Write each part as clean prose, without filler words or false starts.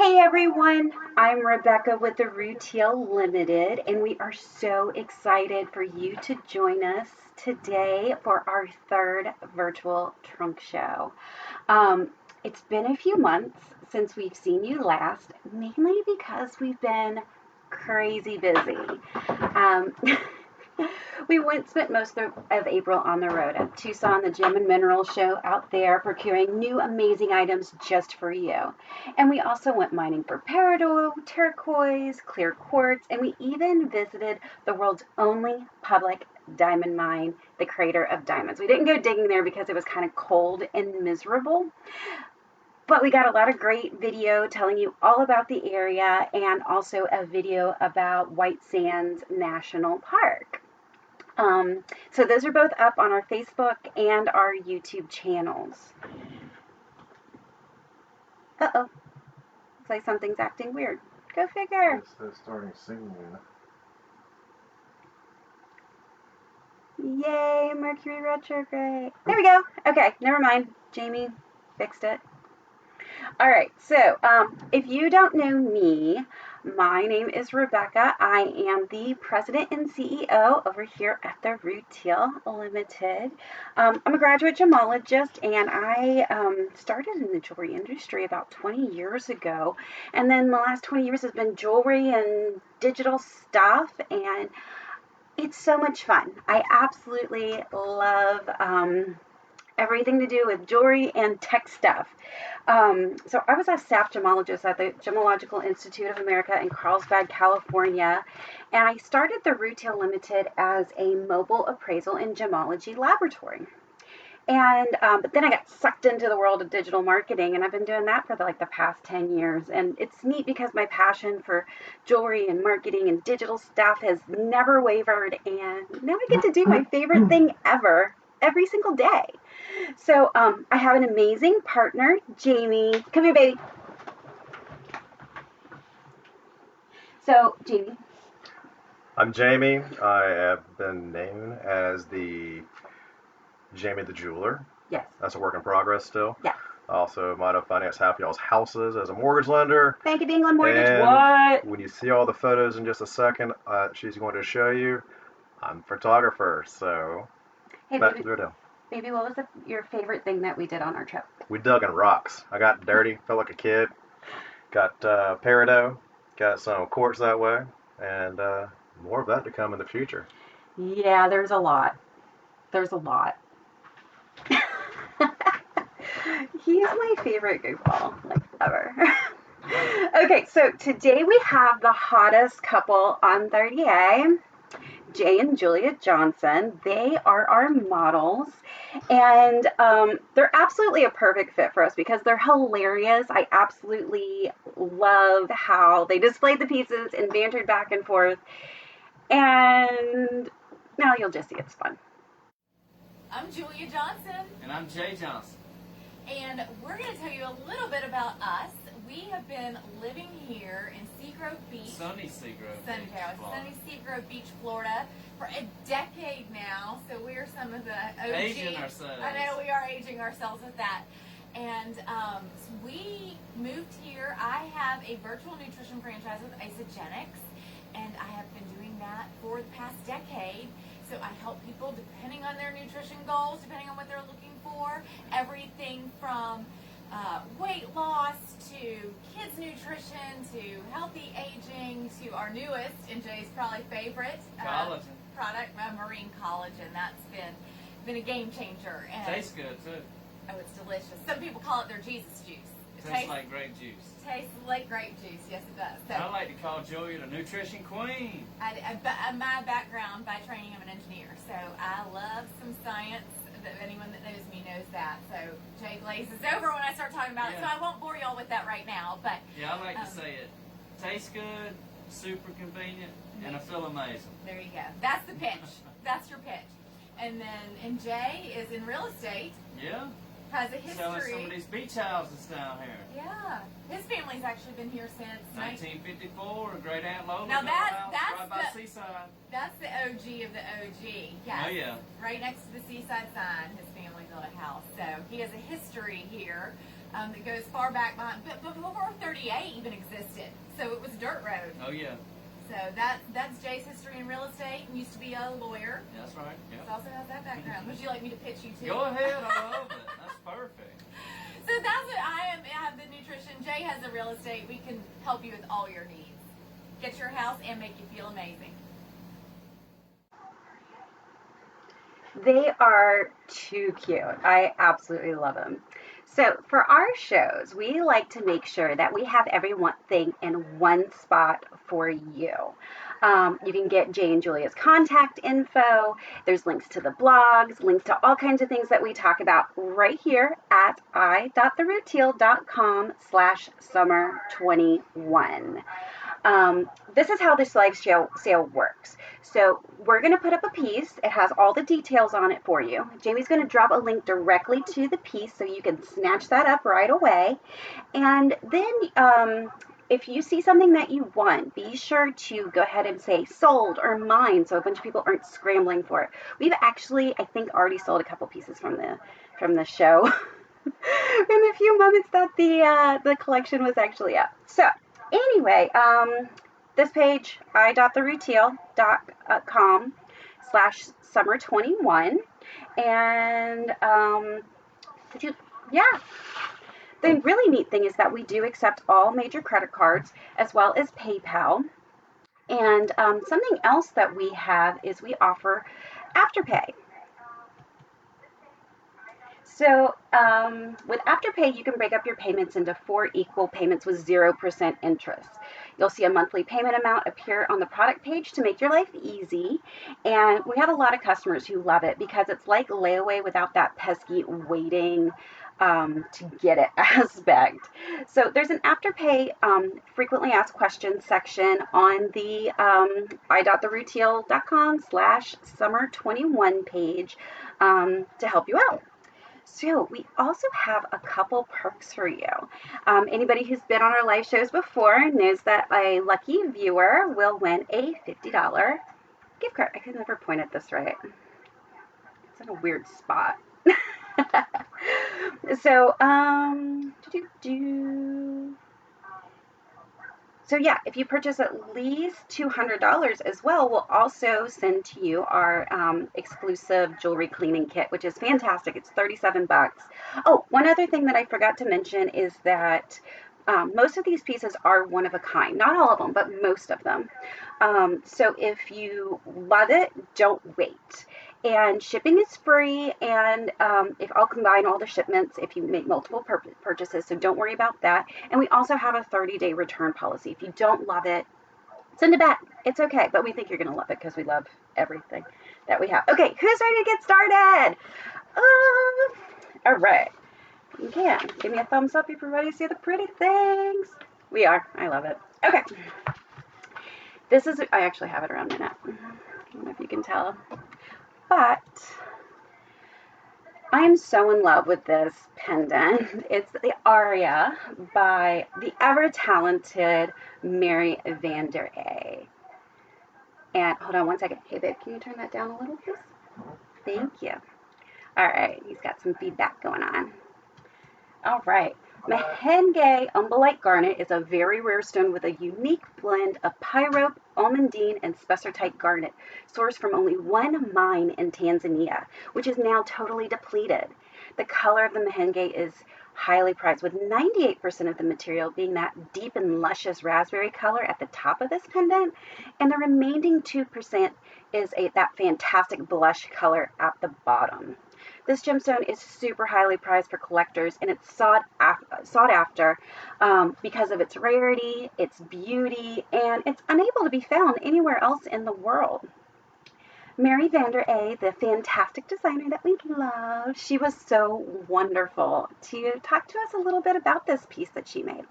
Hey everyone, I'm Rebecca with the Rutile Ltd, and we are so excited for you to join us today for our third virtual trunk show. It's been a few months since we've seen you last, mainly because we've been crazy busy. Um, We spent most of April on the road at Tucson, the Gem Mineral Show out there, procuring new amazing items just for you. And we also went mining for peridot, turquoise, clear quartz, and we even visited the world's only public diamond mine, the Crater of Diamonds. We didn't go digging there because it was kind of cold and miserable, but we got a lot of great video telling you all about the area and also a video about White Sands National Park. So those are both up on our Facebook and our YouTube channels. Uh-oh. Looks like something's acting weird. Go figure. It's starting singing. Yay, Mercury retrograde. There we go. Okay, never mind. Jamie fixed it. All right, so if you don't know me, my name is Rebecca. I am the president and CEO over here at the Rutile Ltd. I'm a graduate gemologist, and I started in the jewelry industry about 20 years ago. And then the last 20 years has been jewelry and digital stuff, and it's so much fun. I absolutely love everything to do with jewelry and tech stuff. So I was a staff gemologist at the Gemological Institute of America in Carlsbad, California, and I started the Rutile Ltd as a mobile appraisal and gemology laboratory. And but then I got sucked into the world of digital marketing, and I've been doing that for the past 10 years. And it's neat because my passion for jewelry and marketing and digital stuff has never wavered, and now I get to do my favorite thing ever every single day. So I have an amazing partner, Jamie. Come here, baby. So, Jamie. I'm Jamie. I have been known as the Jamie the Jeweler. Yes. That's a work in progress still. Yeah. Also, might have financed half y'all's houses as a mortgage lender. Bank of England mortgage. And what? When you see all the photos in just a second, she's going to show you. I'm a photographer, so Hey, back to the video. Baby, what was your favorite thing that we did on our trip? We dug in rocks. I got dirty, felt like a kid. Got peridot, got some quartz that way, and more of that to come in the future. Yeah, there's a lot. There's a lot. He's my favorite goofball, ever. Okay, so today we have the hottest couple on 30A, Jay and Julia Johnson. They are our models, and they're absolutely a perfect fit for us because they're hilarious. I absolutely love how they displayed the pieces and bantered back and forth, and now you'll just see it's fun. I'm Julia Johnson. And I'm Jay Johnson. And we're going to tell you a little bit about us. We have been living here in Seagrove Beach. Sunny Seagrove Beach, Florida for a decade now. So we are some of the OGs. Aging ourselves. I know we are aging ourselves with that. And so we moved here. I have a virtual nutrition franchise with Isogenics, and I have been doing that for the past decade. So I help people depending on their nutrition goals, depending on what they're looking for. Everything from weight loss to kids nutrition to healthy aging to our newest and Jay's probably favorite product, marine collagen. That's been a game changer. And tastes good too. Oh, it's delicious. Some people call it their Jesus juice. Tastes like grape juice. Tastes like grape juice. Yes, it does. So, I like to call Julia the nutrition queen. My background by training, I'm an engineer, so I love some science. Anyone that knows me knows that. So Jay glazes over when I start talking about it, so I won't bore y'all with that right now. But yeah, I like to say it tastes good, super convenient, and I feel amazing. There you go. That's the pitch. That's your pitch. And Jay is in real estate. Yeah. Has a history. Selling some of these beach houses down here. Yeah. His family's actually been here since 1954. Great Aunt Lola. Now that's right by Seaside. That's the OG of the OG. Yes. Oh yeah. Right next to the Seaside sign. His family's build a house. So he has a history here that goes far back behind, but before 38 even existed. So it was a dirt road. Oh yeah. So that's Jay's history in real estate. He used to be a lawyer. That's right. Yeah. He also has that background. Would you like me to pitch you too? Go ahead. I love it. That's perfect. So that's what I have the nutrition. Jay has the real estate. We can help you with all your needs. Get your house and make you feel amazing. They are too cute. I absolutely love them. So for our shows, we like to make sure that we have everything in one spot for you. You can get Jay and Julia's contact info. There's links to the blogs, links to all kinds of things that we talk about right here at i.therutile.com/summer21. This is how this live sale works. So we're going to put up a piece. It has all the details on it for you. Jamie's going to drop a link directly to the piece so you can snatch that up right away. And then if you see something that you want, be sure to go ahead and say sold or mine so a bunch of people aren't scrambling for it. We've actually, I think, already sold a couple pieces from the show in the few moments that the collection was actually up. So anyway, this page, i.therutile.com/summer21. And yeah. The really neat thing is that we do accept all major credit cards as well as PayPal. And something else that we have is we offer Afterpay. So with Afterpay, you can break up your payments into 4 equal payments with 0% interest. You'll see a monthly payment amount appear on the product page to make your life easy. And we have a lot of customers who love it because it's like layaway without that pesky waiting to get it aspect. So there's an Afterpay frequently asked questions section on the i.therutile.com/summer21 page to help you out. So we also have a couple perks for you. Anybody who's been on our live shows before knows that a lucky viewer will win a $50 gift card. I can never point at this right. It's in a weird spot. So, So yeah, if you purchase at least $200 as well, we'll also send to you our exclusive jewelry cleaning kit, which is fantastic. It's $37. Oh, one other thing that I forgot to mention is that most of these pieces are one of a kind. Not all of them, but most of them. So if you love it, don't wait. And shipping is free, and if I'll combine all the shipments if you make multiple purchases, so don't worry about that. And we also have a 30-day return policy. If you don't love it, send it back. It's okay, but we think you're going to love it because we love everything that we have. Okay, who's ready to get started? All right. You can. Give me a thumbs up if you're ready to see the pretty things. We are. I love it. Okay. This is, I actually have it around my neck. I don't know if you can tell. But I am so in love with this pendant. It's the Aria by the ever-talented Mary Vander A. And hold on one second. Hey, babe, can you turn that down a little, please? Thank you. All right, he's got some feedback going on. All right. Mahenge umbellite garnet is a very rare stone with a unique blend of pyrope, almandine, and spessartite garnet, sourced from only one mine in Tanzania, which is now totally depleted. The color of the mahenge is highly prized, with 98% of the material being that deep and luscious raspberry color at the top of this pendant, and the remaining 2% is that fantastic blush color at the bottom. This gemstone is super highly prized for collectors, and it's sought after because of its rarity, its beauty, and it's unable to be found anywhere else in the world. Mary Vander A, the fantastic designer that we love, she was so wonderful to talk to us a little bit about this piece that she made.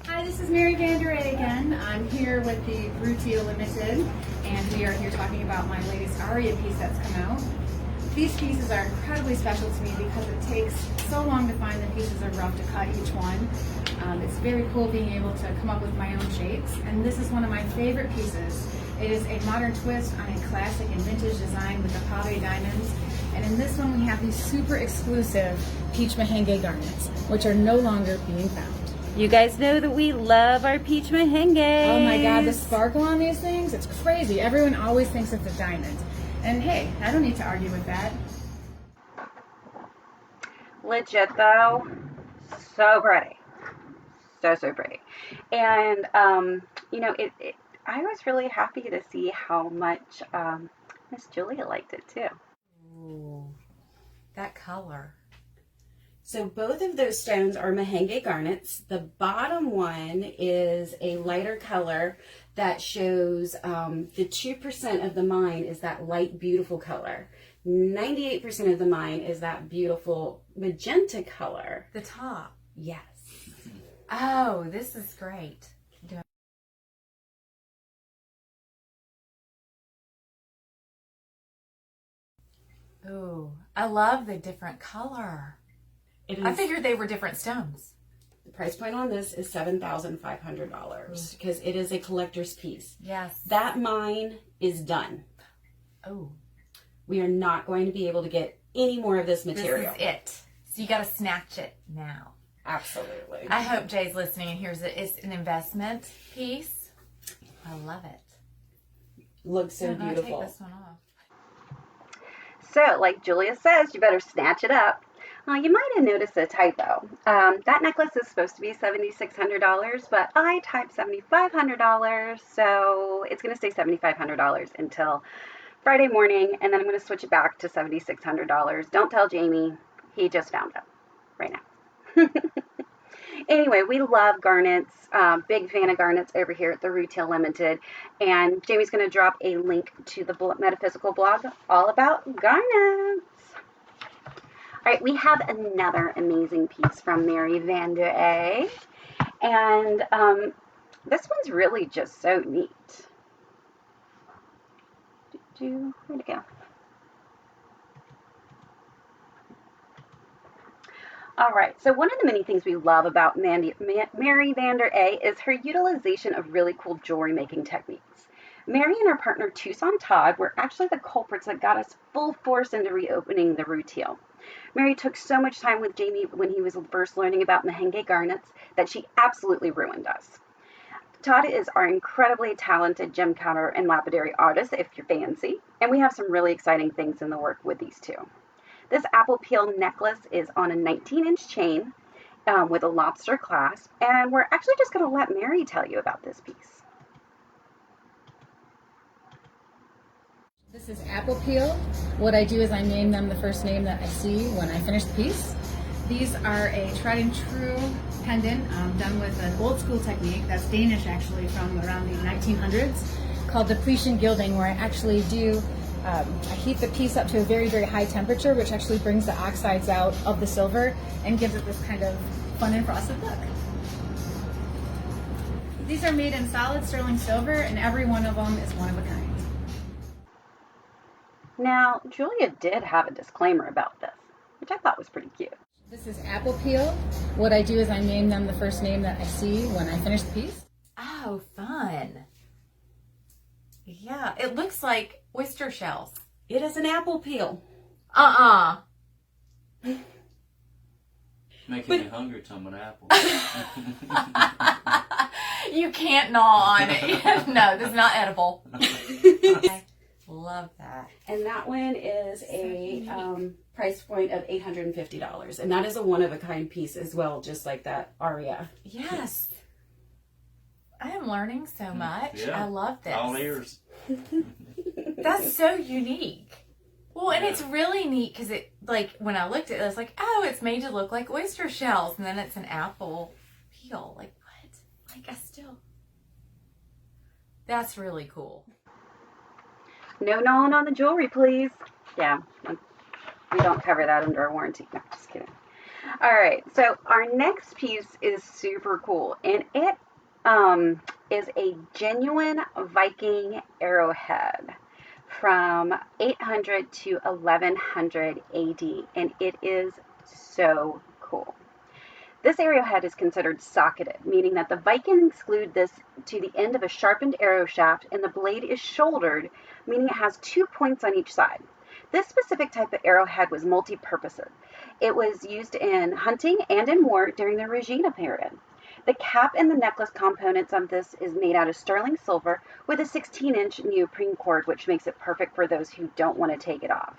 Hi, this is Mary Vander A again. I'm here with the Rutile Ltd, and we are here talking about my latest Aria piece that's come out. These pieces are incredibly special to me because it takes so long to find the pieces are rough to cut each one. It's very cool being able to come up with my own shapes, and this is one of my favorite pieces. It is a modern twist on a classic and vintage design with the pave diamonds, And in this one we have these super exclusive peach merengue garnets, which are no longer being found. You guys know that we love our peach merengue. Oh my God, the sparkle on these things, it's crazy. Everyone always thinks it's a diamond. And hey, I don't need to argue with that. Legit though, so pretty. So pretty. And, you know, I was really happy to see how much Miss Julia liked it too. Ooh, that color. So both of those stones are merengue garnets. The bottom one is a lighter color that shows the 2% of the mine is that light, beautiful color. 98% of the mine is that beautiful magenta color. The top. Yes. Oh, this is great. Oh, I love the different color. I figured they were different stones. The price point on this is $7,500 because it is a collector's piece. Yes. That mine is done. Oh. We are not going to be able to get any more of this material. This is it. So you got to snatch it now. Absolutely. I hope Jay's listening and hears it. It's an investment piece. I love it. Looks so beautiful. Take this one off. So, like Julia says, you better snatch it up. You might have noticed a typo. That necklace is supposed to be $7,600, but I typed $7,500, so it's going to stay $7,500 until Friday morning, and then I'm going to switch it back to $7,600. Don't tell Jamie. He just found it right now. Anyway, we love garnets. Big fan of garnets over here at the Rutile Ltd. And Jamie's going to drop a link to the Metaphysical blog all about garnets. All right, we have another amazing piece from Mary Van Der A. And this one's really just so neat. Where'd it go? All right, so one of the many things we love about Mary Van Der A is her utilization of really cool jewelry making techniques. Mary and her partner Tucson Todd were actually the culprits that got us full force into reopening the Rutile. Mary took so much time with Jamie when he was first learning about merengue garnets that she absolutely ruined us. Todd is our incredibly talented gem counter and lapidary artist, if you're fancy, and we have some really exciting things in the work with these two. This apple peel necklace is on a 19-inch chain with a lobster clasp, and we're actually just going to let Mary tell you about this piece. This is apple peel. What I do is I name them the first name that I see when I finish the piece. These are a tried and true pendant done with an old school technique that's Danish actually from around the 1900s called depletion gilding, where I actually do I heat the piece up to a very, very high temperature, which actually brings the oxides out of the silver and gives it this kind of fun and frosted look. These are made in solid sterling silver, and every one of them is one of a kind. Now, Julia did have a disclaimer about this, which I thought was pretty cute. This is apple peel. What I do is I name them the first name that I see when I finish the piece. Oh, fun. Yeah, it looks like oyster shells. It is an apple peel. Making me hungry, talking about apple. You can't gnaw on it. No, this is not edible. I love that. And that one is a price point of $850. And that is a one-of-a-kind piece as well, just like that aria. Yes. I am learning so much. Yeah. I love this. All ears. That's so unique. Well, and it's really neat because it, like, when I looked at it, I was like, oh, it's made to look like oyster shells. And then it's an apple peel. Like, what? Like, I still... That's really cool. No gnawing on the jewelry, please. Yeah, we don't cover that under a warranty. No, just kidding. All right, so our next piece is super cool. And it is a genuine Viking arrowhead from 800 to 1100 AD, and it is so cool. This arrowhead is considered socketed, meaning that the Vikings glued this to the end of a sharpened arrow shaft, and the blade is shouldered, meaning it has 2 points on each side. This specific type of arrowhead was multi-purpose. It was used in hunting and in war during the Regina period. The cap and the necklace components of this is made out of sterling silver with a 16-inch neoprene cord, which makes it perfect for those who don't want to take it off.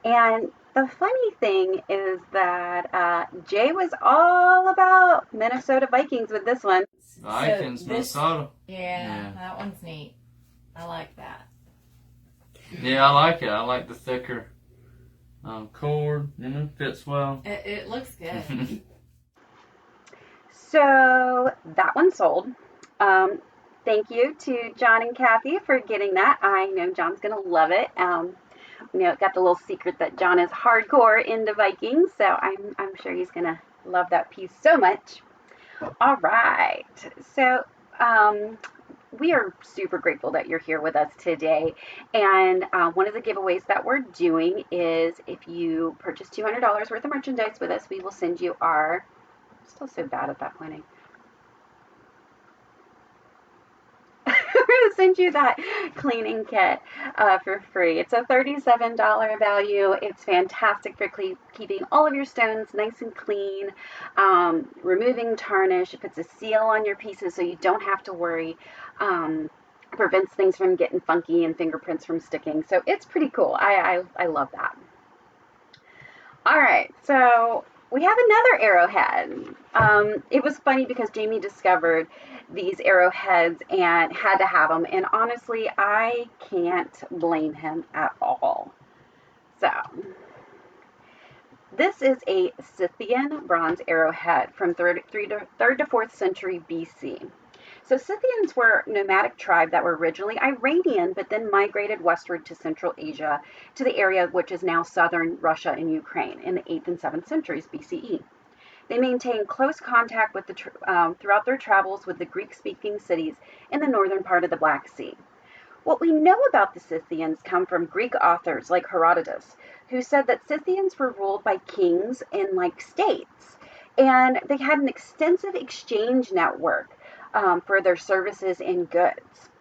And the funny thing is that Jay was all about Minnesota Vikings with this one. Vikings, Minnesota. Yeah, that one's neat. I like that. Yeah, I like it. I like the thicker cord. Fits well. It looks good. So that one sold. Thank you to John and Kathy for getting that. I know John's going to love it. It got the little secret that John is hardcore into Vikings, so I'm sure he's going to love that piece so much. All right. So we are super grateful that you're here with us today. And one of the giveaways that we're doing is if you purchase $200 worth of merchandise with us, we will send you our... Still so bad at that pointing. We're going to send you that cleaning kit for free. It's a $37 value. It's fantastic for keeping all of your stones nice and clean, removing tarnish. It puts a seal on your pieces so you don't have to worry. Prevents things from getting funky and fingerprints from sticking. So it's pretty cool. I love that. All right, so we have another arrowhead. It was funny because Jamie discovered these arrowheads and had to have them. And honestly, I can't blame him at all. So, this is a Scythian bronze arrowhead from 3rd to 4th century BC. So Scythians were a nomadic tribe that were originally Iranian, but then migrated westward to Central Asia, to the area which is now southern Russia and Ukraine in the 8th and 7th centuries BCE. They maintained close contact with throughout their travels with the Greek-speaking cities in the northern part of the Black Sea. What we know about the Scythians come from Greek authors like Herodotus, who said that Scythians were ruled by kings in like states, and they had an extensive exchange network for their services and goods.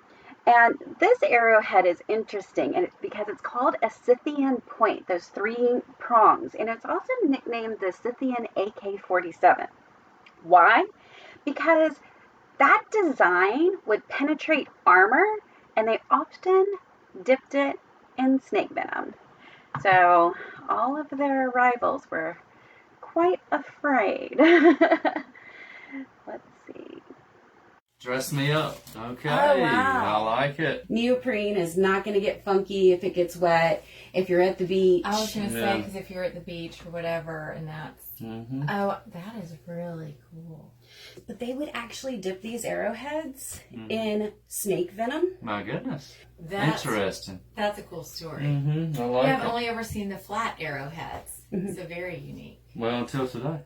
And this arrowhead is interesting because it's called a Scythian point, those 3 prongs, and it's also nicknamed the Scythian AK-47. Why? Because that design would penetrate armor, and they often dipped it in snake venom. So all of their rivals were quite afraid. Let's see. Dress me up. Okay. Oh, wow. I like it. Neoprene is not going to get funky if it gets wet. If you're at the beach. I was going to say, because if you're at the beach or whatever, and that's... Oh, that is really cool. But they would actually dip these arrowheads in snake venom. My goodness. That's interesting. That's a cool story. I like I've it. only ever seen the flat arrowheads, so very unique. Well, until today.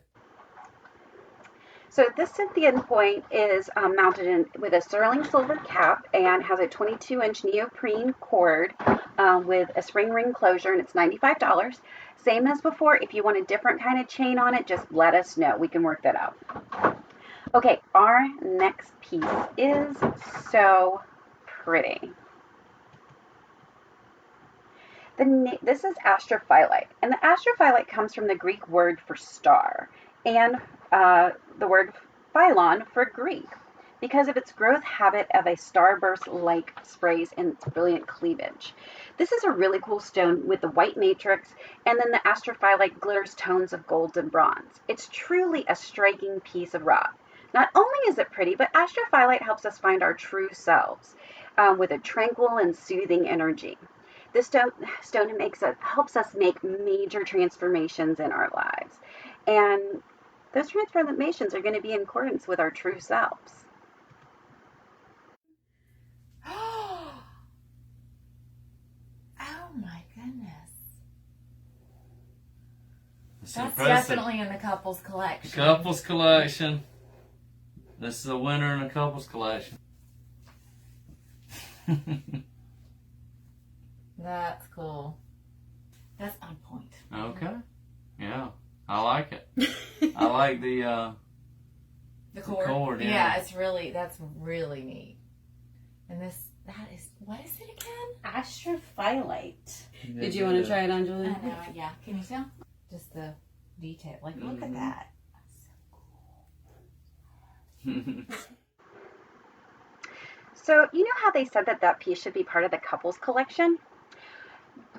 So this Scythian point is mounted with a sterling silver cap and has a 22-inch neoprene cord with a spring ring closure, and it's $95. Same as before. If you want a different kind of chain on it, just let us know. We can work that out. Okay, our next piece is so pretty. This is astrophyllite, and the astrophyllite comes from the Greek word for star and the word phylon for Greek, because of its growth habit of a starburst-like sprays and its brilliant cleavage. This is a really cool stone with the white matrix, and then the astrophyllite glitters tones of gold and bronze. It's truly a striking piece of rock. Not only is it pretty, but astrophyllite helps us find our true selves with a tranquil and soothing energy. This stone helps us make major transformations in our lives, and those transformations are going to be in accordance with our true selves. Oh my goodness. That's That's definitely in the couples collection. Couples collection. This is a winner in a couples collection. That's cool. That's on point. Okay. Yeah. I like it. I like the cord. cord, Yeah, that's really neat. And this That is, what is it again? Astrophyllite. Yeah, Did you want to try it on, I Julie? know, yeah. Can you tell? Just the detail. Like, look at that. That's so cool. So, you know how they said that that piece should be part of the couples collection?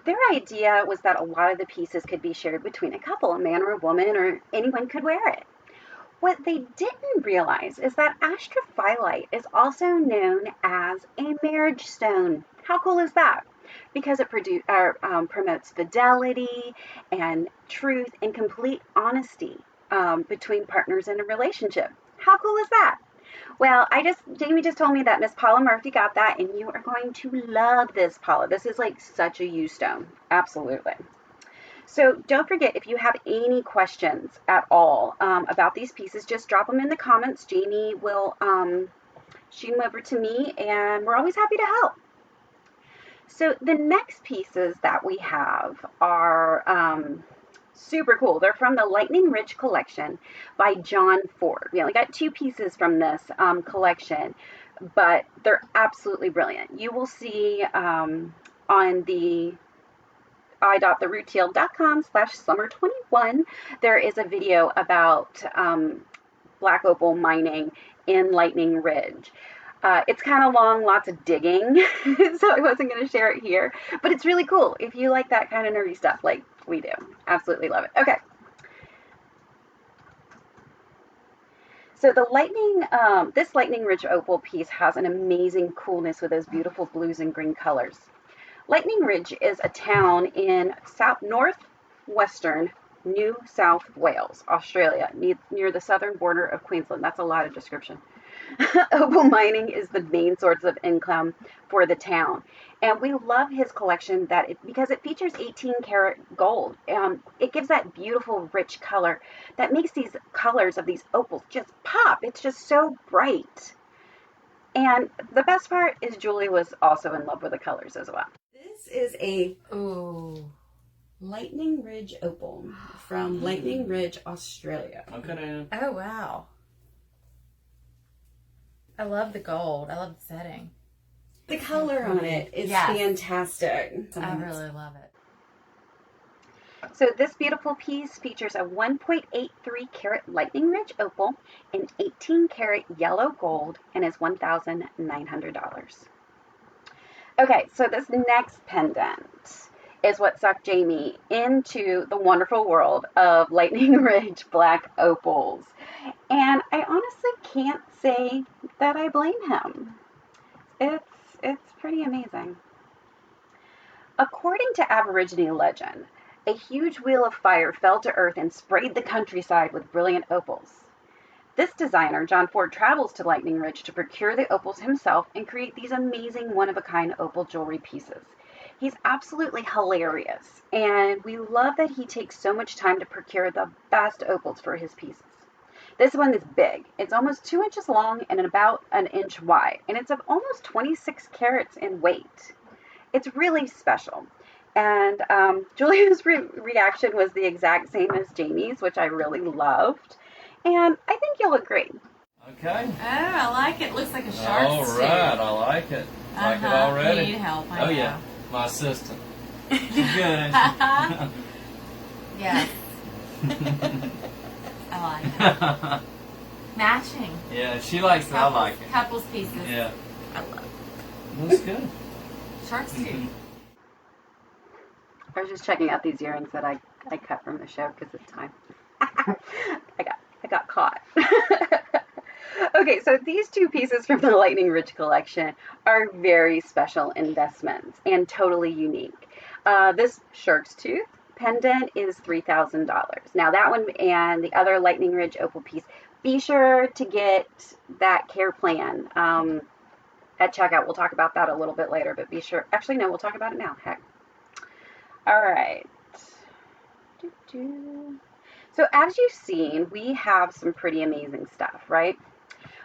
Their idea was that a lot of the pieces could be shared between a couple, a man or a woman, or anyone could wear it. What they didn't realize is that astrophyllite is also known as a marriage stone. How cool is that? Because it promotes fidelity and truth and complete honesty between partners in a relationship. How cool is that? Well, Jamie just told me that Miss Paula Murphy got that, and you are going to love this, Paula. This is like such a you stone. Absolutely. So don't forget, if you have any questions at all about these pieces, just drop them in the comments. Jamie will shoot them over to me, and we're always happy to help. So the next pieces that we have are super cool. They're from the Lightning Ridge collection by John Ford. We only got 2 pieces from this collection, but they're absolutely brilliant. You will see on the i.therutile.com/summer21, there is a video about black opal mining in Lightning Ridge. It's kind of long, lots of digging, so I wasn't going to share it here, but it's really cool if you like that kind of nerdy stuff like we do. Absolutely love it. Okay. So the this Lightning Ridge opal piece has an amazing coolness with those beautiful blues and green colors. Lightning Ridge is a town in northwestern New South Wales, Australia, near the southern border of Queensland. That's a lot of description. Opal mining is the main source of income for the town. And we love his collection because it features 18 karat gold. It gives that beautiful, rich color that makes these colors of these opals just pop. It's just so bright. And the best part is Julie was also in love with the colors as well. This is a Lightning Ridge opal from Lightning Ridge, Australia. Okay. Oh, wow. I love the gold. I love the setting. The color on it is fantastic. I really love it. So this beautiful piece features a 1.83 karat Lightning Ridge opal in 18 karat yellow gold and is $1,900. Okay, so this next pendant is what sucked Jamie into the wonderful world of Lightning Ridge black opals. And I honestly can't say that I blame him. It's pretty amazing. According to Aborigine legend, a huge wheel of fire fell to earth and sprayed the countryside with brilliant opals. This designer, John Ford, travels to Lightning Ridge to procure the opals himself and create these amazing one-of-a-kind opal jewelry pieces. He's absolutely hilarious, and we love that he takes so much time to procure the best opals for his pieces. This one is big. It's almost 2 inches long and about an inch wide, and it's of almost 26 carats in weight. It's really special. And Julia's reaction was the exact same as Jamie's, which I really loved. And I think you'll agree. Okay. Oh, I like it. Looks like a shark's All right, I like it. Like it already. You need help. I Oh know. yeah, my assistant. She's good, ain't Yes. I like it. Matching. Yeah, she likes it. I like it. Couples pieces. Yeah, I love it. looks good. Sharks too. I was just checking out these earrings that I cut from the show because of time. I got caught. Okay, so these 2 pieces from the Lightning Ridge collection are very special investments and totally unique. This shark's tooth pendant is $3,000. Now that one and the other Lightning Ridge opal piece, be sure to get that care plan at checkout. We'll talk about that a little bit later, but be sure. Actually, no, we'll talk about it now. Heck. All right. So as you've seen, we have some pretty amazing stuff, right?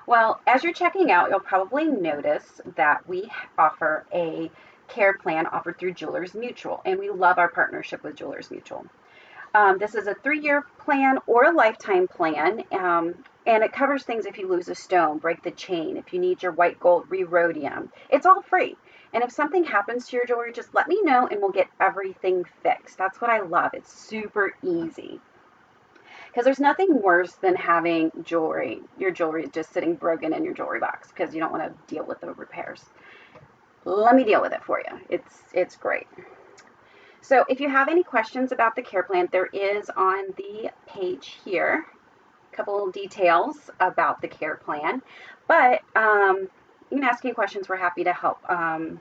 Well, as you're checking out, you'll probably notice that we offer a care plan offered through Jewelers Mutual, and we love our partnership with Jewelers Mutual. This is a 3-year plan or a lifetime plan, And it covers things if you lose a stone, break the chain, if you need your white gold re-rhodium. It's all free. And if something happens to your jewelry, just let me know and we'll get everything fixed. That's what I love. It's super easy. Because there's nothing worse than having your jewelry just sitting broken in your jewelry box because you don't want to deal with the repairs. Let me deal with it for you. It's great. So if you have any questions about the care plan, there is on the page here a couple details about the care plan. But you can ask any questions. We're happy to help. All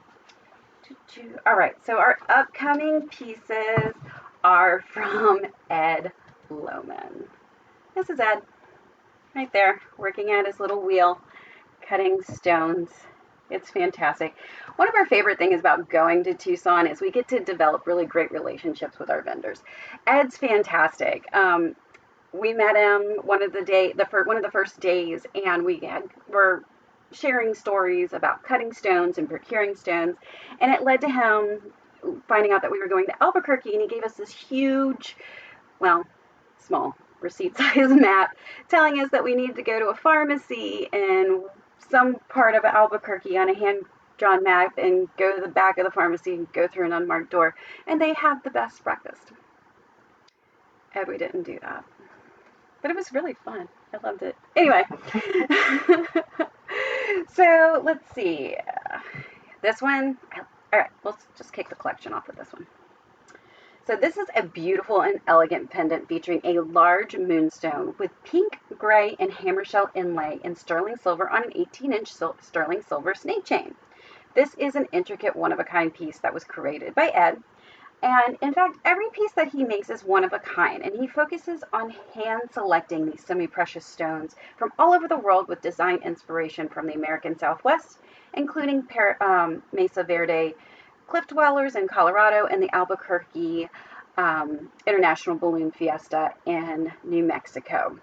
right, so our upcoming pieces are from Ed Lohman. This is Ed, right there, working at his little wheel, cutting stones. It's fantastic. One of our favorite things about going to Tucson is we get to develop really great relationships with our vendors. Ed's fantastic. We met him one of the first days, and were sharing stories about cutting stones and procuring stones, and it led to him finding out that we were going to Albuquerque, and he gave us this huge, well, small receipt-size map telling us that we needed to go to a pharmacy in some part of Albuquerque on a hand-drawn map and go to the back of the pharmacy and go through an unmarked door, and they had the best breakfast. And we didn't do that. But it was really fun. I loved it. Anyway, so let's see. This one, all right, let's just kick the collection off with this one. So this is a beautiful and elegant pendant featuring a large moonstone with pink, gray, and hammershell inlay in sterling silver on an 18-inch sterling silver snake chain. This is an intricate one-of-a-kind piece that was created by Ed. And in fact, every piece that he makes is one of a kind, and he focuses on hand-selecting these semi-precious stones from all over the world with design inspiration from the American Southwest, including Mesa Verde cliff dwellers in Colorado and the Albuquerque International Balloon Fiesta in New Mexico.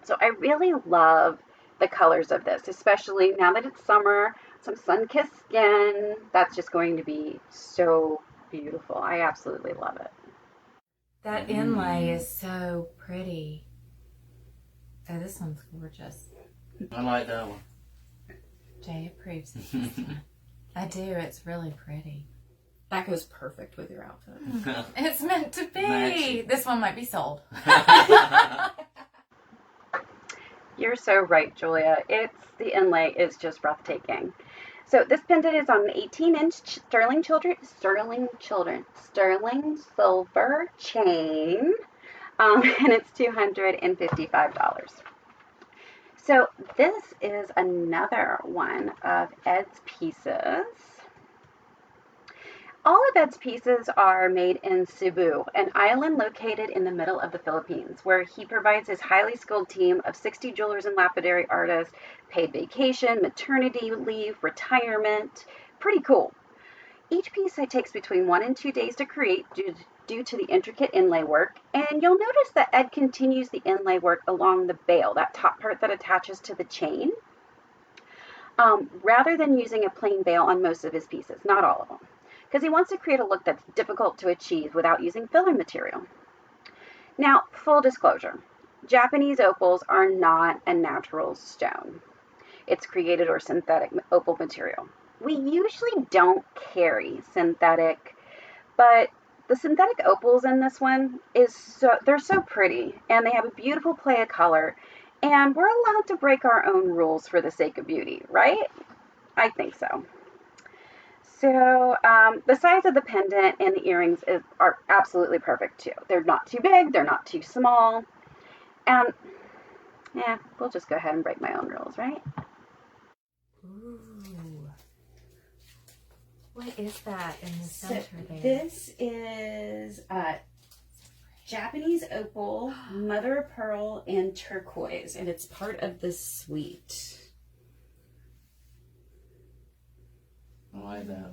So I really love the colors of this, especially now that it's summer, some sun-kissed skin. That's just going to be so beautiful. I absolutely love it. That inlay is so pretty. Oh, this one's gorgeous. I like that one. Jay approves of this one. I do. It's really pretty. That goes perfect with your outfit. It's meant to be. Matching. This one might be sold. You're so right, Julia. The inlay is just breathtaking. So this pendant is on an 18-inch sterling silver chain, and it's $255. So this is another one of Ed's pieces. All of Ed's pieces are made in Cebu, an island located in the middle of the Philippines, where he provides his highly skilled team of 60 jewelers and lapidary artists paid vacation, maternity leave, retirement. Pretty cool. Each piece takes between 1 and 2 days to create due to the intricate inlay work, and you'll notice that Ed continues the inlay work along the bail, that top part that attaches to the chain, rather than using a plain bail on most of his pieces, not all of them, because he wants to create a look that's difficult to achieve without using filler material. Now, full disclosure, Japanese opals are not a natural stone. It's created or synthetic opal material. We usually don't carry synthetic, but the synthetic opals in this one they're so pretty, and they have a beautiful play of color, and we're allowed to break our own rules for the sake of beauty, right? I think so. So the size of the pendant and the earrings are absolutely perfect too. They're not too big, they're not too small. Yeah, we'll just go ahead and break my own rules, right? Ooh. What is that in the center there? This is Japanese opal, mother of pearl, and turquoise, and it's part of the suite. I like that.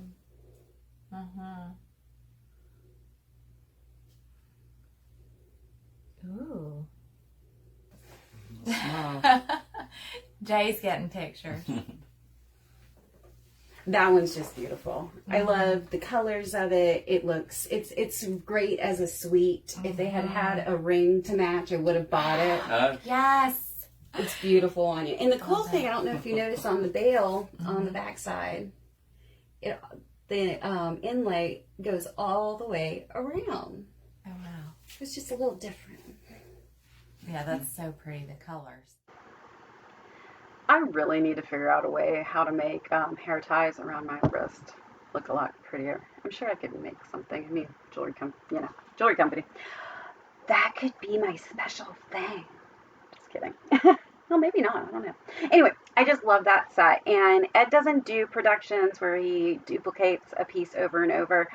Ooh. Smile. Jay's getting pictures. That one's just beautiful. I love the colors of it. It's great as a suite. If they had had a ring to match, I would have bought it. Yes. It's beautiful on you. And the cool thing, I don't know if you noticed on the bail, on the backside, the inlay goes all the way around. Oh, wow. It's just a little different. Yeah, that's so pretty, the colors. I really need to figure out a way how to make hair ties around my wrist look a lot prettier. I'm sure I could make something. I mean, jewelry company. That could be my special thing. Just kidding. Well, maybe not. I don't know. Anyway, I just love that set. And Ed doesn't do productions where he duplicates a piece over and over.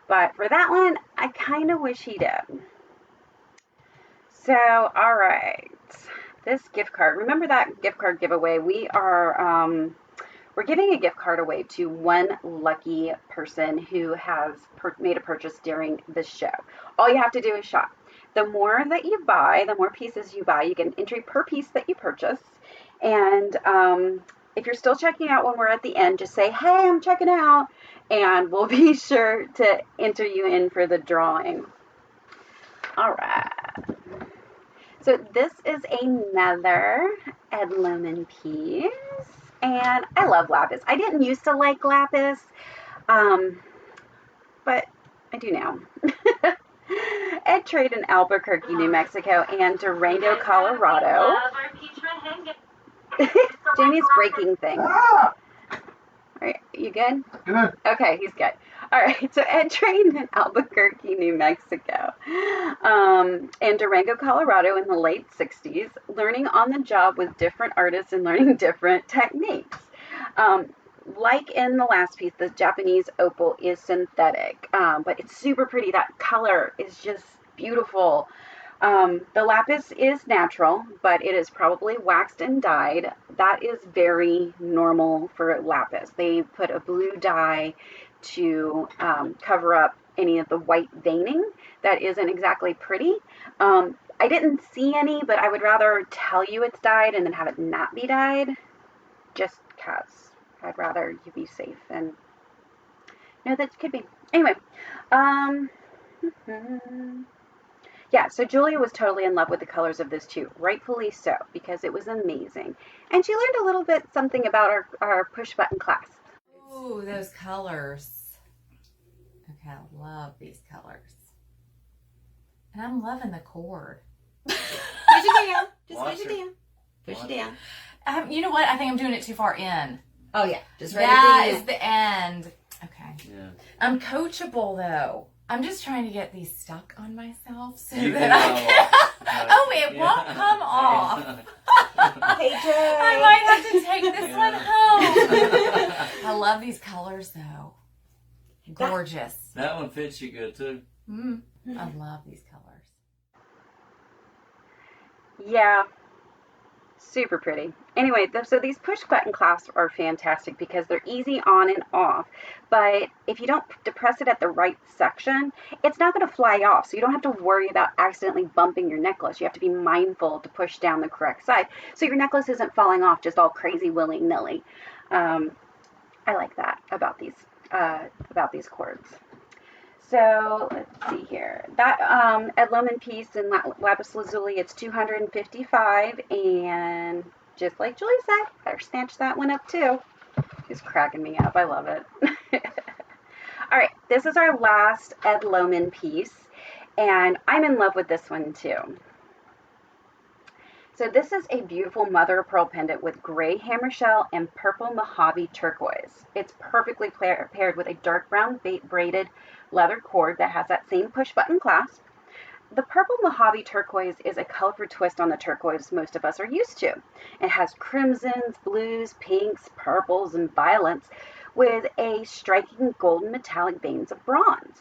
But for that one, I kind of wish he did. So, all right. This gift card. Remember that gift card giveaway? We're giving a gift card away to one lucky person who has made a purchase during the show. All you have to do is shop. The more that you buy, the more pieces you buy, you get an entry per piece that you purchase. And if you're still checking out when we're at the end, just say, hey, I'm checking out. And we'll be sure to enter you in for the drawing. All right. So this is another Ed Lohman piece. And I love lapis. I didn't used to like lapis, but I do now. Ed trade in Albuquerque, New Mexico, and Durango, Colorado. Jamie's breaking things. All right, you good? Good. Okay, he's good. All right, so Ed trained in Albuquerque, New Mexico, and Durango, Colorado in the late 60s, learning on the job with different artists and learning different techniques. Like in the last piece, the Japanese opal is synthetic, but it's super pretty. That color is just beautiful. The lapis is natural, but it is probably waxed and dyed. That is very normal for lapis. They put a blue dye to cover up any of the white veining that isn't exactly pretty. I didn't see any, but I would rather tell you it's dyed and then have it not be dyed, just because I'd rather you be safe and know that it could be. Anyway, yeah, so Julia was totally in love with the colors of this too, rightfully so, because it was amazing. And she learned a little bit something about our push button clasp. Ooh, those colors. Okay, I love these colors. And I'm loving the cord. Push it down. Just Watch push it it. down. Push it down. You know what? I think I'm doing it too far in. Oh, yeah. Just right That at the is the end. Okay. Yeah. I'm coachable, though. I'm just trying to get these stuck on myself so You that can I can... Oh, it won't come off. Hey, Jay. I might have to take this one home. I love these colors, though. Gorgeous. That one fits you good too. I love these colors. Yeah. Super pretty. Anyway, so these push button clasps are fantastic because they're easy on and off. But if you don't depress it at the right section, it's not going to fly off. So you don't have to worry about accidentally bumping your necklace. You have to be mindful to push down the correct side so your necklace isn't falling off just all crazy willy-nilly. I like that about these cords. So let's see here. That Ed Lohman piece in lapis lazuli, it's $255, and just like Julie said, better snatch that one up too. She's cracking me up. I love it. All right, this is our last Ed Lohman piece, and I'm in love with this one too. So this is a beautiful mother of pearl pendant with gray hammer shell and purple Mojave turquoise. It's perfectly paired with a dark brown braided leather cord that has that same push button clasp. The purple Mojave turquoise is a colorful twist on the turquoise most of us are used to. It has crimsons, blues, pinks, purples, and violets with a striking golden metallic veins of bronze.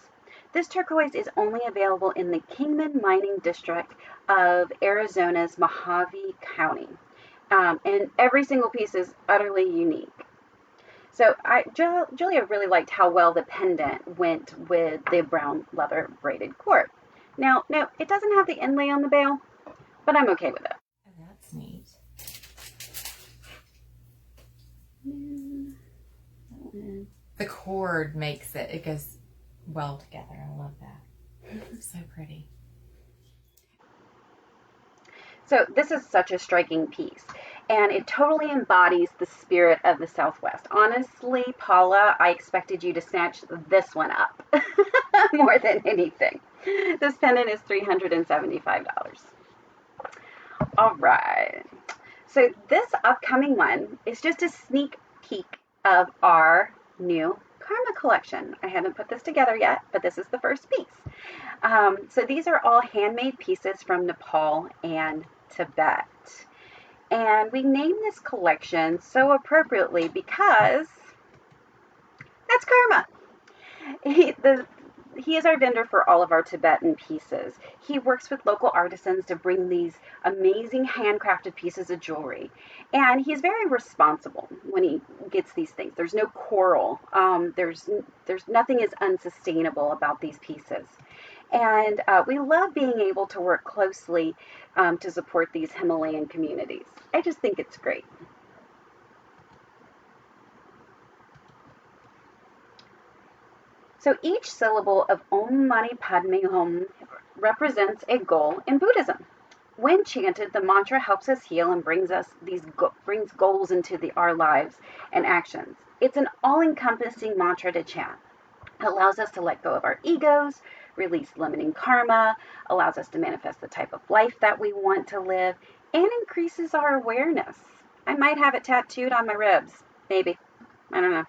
This turquoise is only available in the Kingman Mining District of Arizona's Mojave County. And every single piece is utterly unique. So Julia really liked how well the pendant went with the brown leather braided cord. Now, no, it doesn't have the inlay on the bail, but I'm okay with it. Oh, that's neat. The cord makes it goes well together. I love that. So pretty. So this is such a striking piece. and it totally embodies the spirit of the Southwest. Honestly, Paula, I expected you to snatch this one up more than anything. This pendant is $375. All right. So this upcoming one is just a sneak peek of our new Karma collection. I haven't put this together yet, but this is the first piece. So these are all handmade pieces from Nepal and Tibet. And we named this collection so appropriately because that's Karma. He is our vendor for all of our Tibetan pieces. He works with local artisans to bring these amazing handcrafted pieces of jewelry. And he's very responsible when he gets these things. There's no coral. There's nothing is unsustainable about these pieces. And we love being able to work closely to support these Himalayan communities. I just think it's great. So each syllable of Om Mani Padme Hum represents a goal in Buddhism. When chanted, the mantra helps us heal and brings goals into our lives and actions. It's an all-encompassing mantra to chant. It allows us to let go of our egos, release limiting karma, allows us to manifest the type of life that we want to live, and increases our awareness. I might have it tattooed on my ribs. Maybe. I don't know.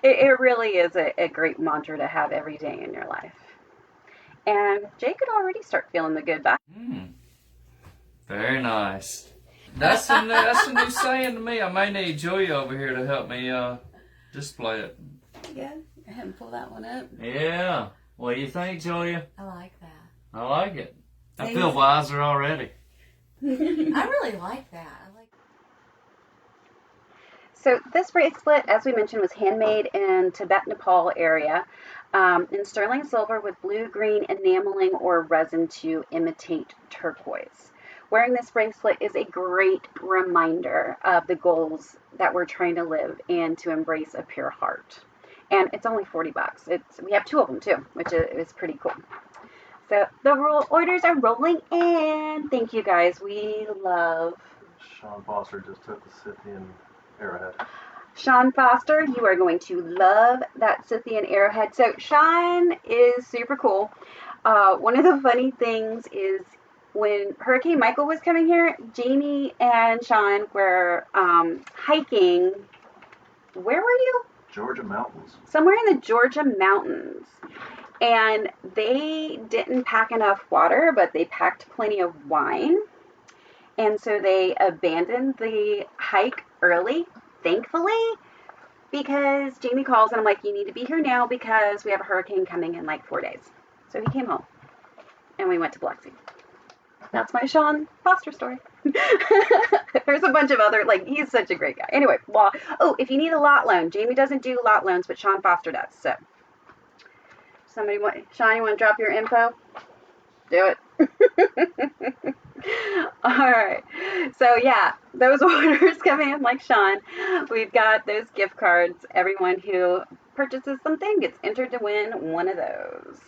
It really is a great mantra to have every day in your life. And Jay could already start feeling the good vibes. Very nice. That's a new saying to me. I may need Julia over here to help me display it. Yeah, go ahead and pull that one up. Yeah. What do you think, Julia? I like that. I like it. I feel wiser already. I really like that. So this bracelet, as we mentioned, was handmade in Tibet, Nepal area in sterling silver with blue-green enameling or resin to imitate turquoise. Wearing this bracelet is a great reminder of the goals that we're trying to live and to embrace a pure heart. And it's only $40. We have two of them too, which is pretty cool. So the orders are rolling in. Thank you guys. We love. Sean Foster just took the Scythian arrowhead. Sean Foster, you are going to love that Scythian arrowhead. So Sean is super cool. One of the funny things is when Hurricane Michael was coming here, Jamie and Sean were hiking. Where were you? Georgia mountains. Somewhere in the Georgia mountains. And they didn't pack enough water, but they packed plenty of wine. And so they abandoned the hike early, thankfully, because Jamie calls and I'm like, you need to be here now because we have a hurricane coming in like 4 days. So he came home and we went to Biloxi. That's my Sean Foster story. There's a bunch of other, he's such a great guy. Anyway, if you need a lot loan, Jamie doesn't do lot loans, but Sean Foster does. So, Sean, you want to drop your info? Do it. All right. So yeah, those orders come in like Sean. We've got those gift cards. Everyone who purchases something gets entered to win one of those.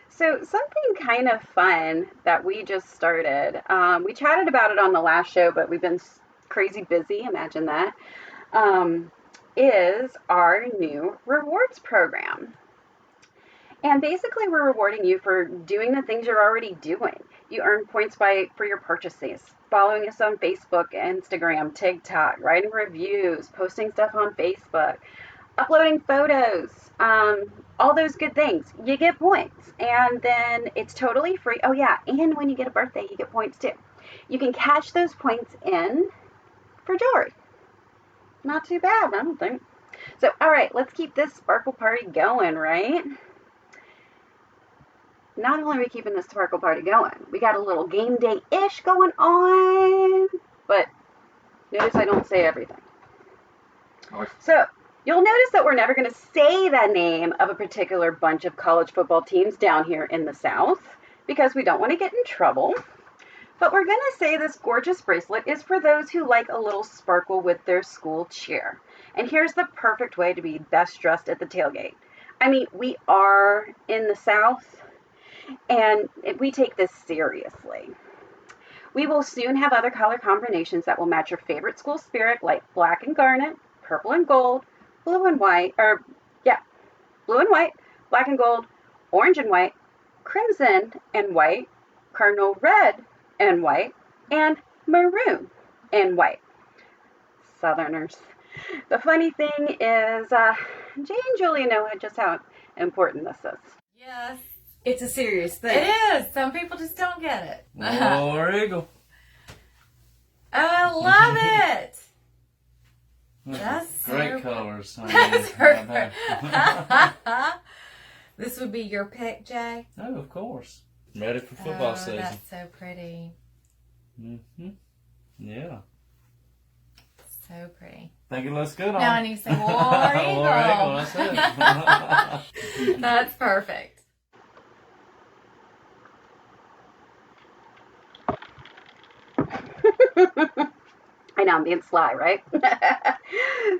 So something kind of fun that we just started. We chatted about it on the last show, but we've been crazy busy. Imagine that. Is our new rewards program. And basically, we're rewarding you for doing the things you're already doing. You earn points for your purchases, following us on Facebook, Instagram, TikTok, writing reviews, posting stuff on Facebook, uploading photos, all those good things. You get points, and then it's totally free. Oh yeah, and when you get a birthday, you get points too. You can cash those points in for jewelry. Not too bad, I don't think. So, all right, let's keep this sparkle party going, right? Not only are we keeping this sparkle party going, we got a little game day-ish going on, but notice I don't say everything. So, you'll notice that we're never going to say the name of a particular bunch of college football teams down here in the South, because we don't want to get in trouble. But we're going to say this gorgeous bracelet is for those who like a little sparkle with their school cheer. And here's the perfect way to be best dressed at the tailgate. I mean, we are in the South, and we take this seriously. We will soon have other color combinations that will match your favorite school spirit, like black and garnet, purple and gold, blue and white, blue and white, black and gold, orange and white, crimson and white, cardinal red and white, and maroon and white. Southerners. The funny thing is, Jay and Julie know just how important this is. Yes. It's a serious thing. It is. Some people just don't get it. War Eagle. Oh, I love it. That's great colors. That's perfect. This would be your pick, Jay? Oh, of course. Ready for football season. That's so pretty. Yeah. So pretty. Think it looks good on Now I need to say War Eagle. War Eagle, that's it. That's perfect. I know, I'm being sly, right?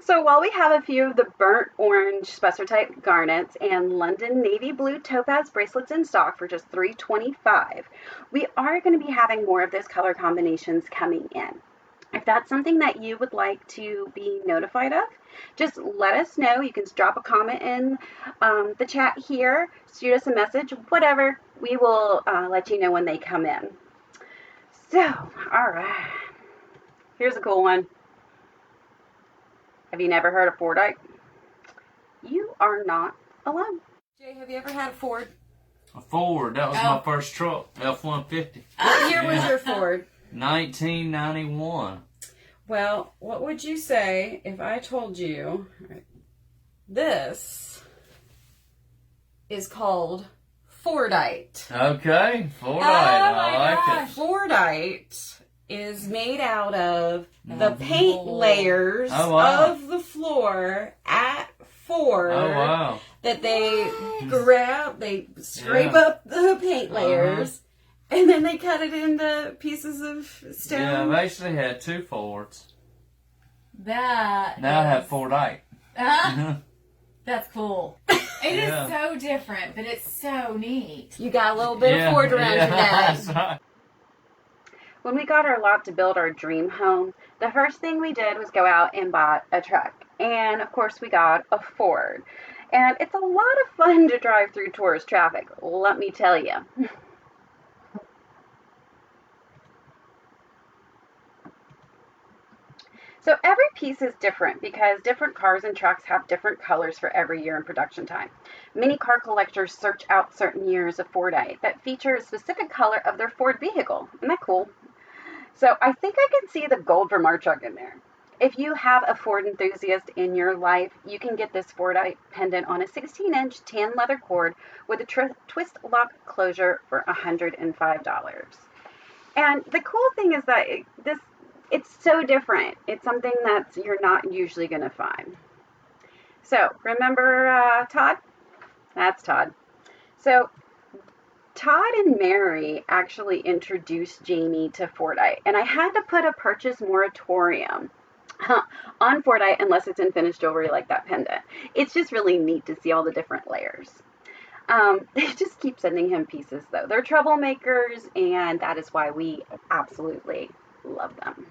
So while we have a few of the burnt orange Spessartite garnets and London navy blue topaz bracelets in stock for just $325, we are going to be having more of those color combinations coming in. If that's something that you would like to be notified of, just let us know. You can drop a comment in the chat here, shoot us a message, whatever. We will let you know when they come in. So, all right. Here's a cool one. Have you never heard of Fordite? You are not alone. Jay, have you ever had a Ford? A Ford, that was my first truck, F-150. What year was your Ford? 1991. Well, what would you say if I told you this is called Fordite? Okay, Fordite, I like it. Fordite is made out of the paint layers of the floor at Ford. Oh, wow. That they grab, they scrape up the paint layers, and then they cut it into pieces of stone. Yeah, I've actually had two Fords. Now I have Fordite. That's cool. It is so different, but it's so neat. You got a little bit of Ford around your neck. Right. When we got our lot to build our dream home, the first thing we did was go out and buy a truck. And of course we got a Ford. And it's a lot of fun to drive through tourist traffic, let me tell you. So every piece is different because different cars and trucks have different colors for every year in production time. Many car collectors search out certain years of Fordite that feature a specific color of their Ford vehicle. Isn't that cool? So I think I can see the gold from our truck in there. If you have a Ford enthusiast in your life, you can get this Fordite pendant on a 16-inch tan leather cord with a twist lock closure for $105. And the cool thing is that it's so different. It's something that you're not usually going to find. So remember Todd? That's Todd. So Todd and Mary actually introduced Jamie to Fordite, and I had to put a purchase moratorium on Fordite unless it's in finished jewelry like that pendant. It's just really neat to see all the different layers. They just keep sending him pieces though. They're troublemakers, and that is why we absolutely love them.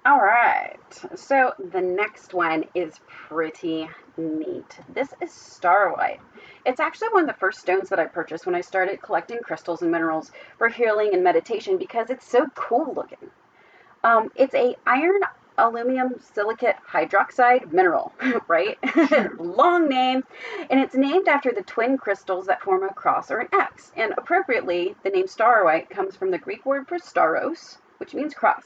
All right, so the next one is pretty neat. This is Starlight. It's actually one of the first stones that I purchased when I started collecting crystals and minerals for healing and meditation because it's so cool looking. It's a iron aluminum silicate hydroxide mineral, right? Long name, and it's named after the twin crystals that form a cross or an X. And appropriately, the name Starlight comes from the Greek word for staros, which means cross.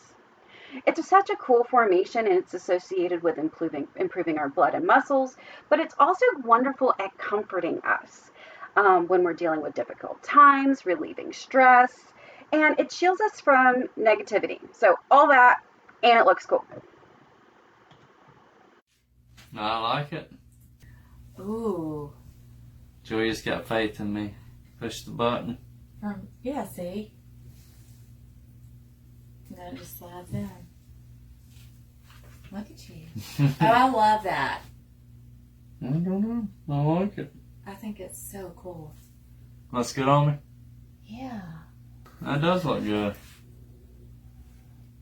It's such a cool formation, and it's associated with improving our blood and muscles, but it's also wonderful at comforting us when we're dealing with difficult times, relieving stress, and it shields us from negativity. So all that, and it looks cool. I like it. Ooh. Julia's got faith in me. Push the button. Yeah, see? And then it just slides in. Look at you. Oh, I love that. I don't know. I like it. I think it's so cool. Looks good on me. Yeah. That does look good.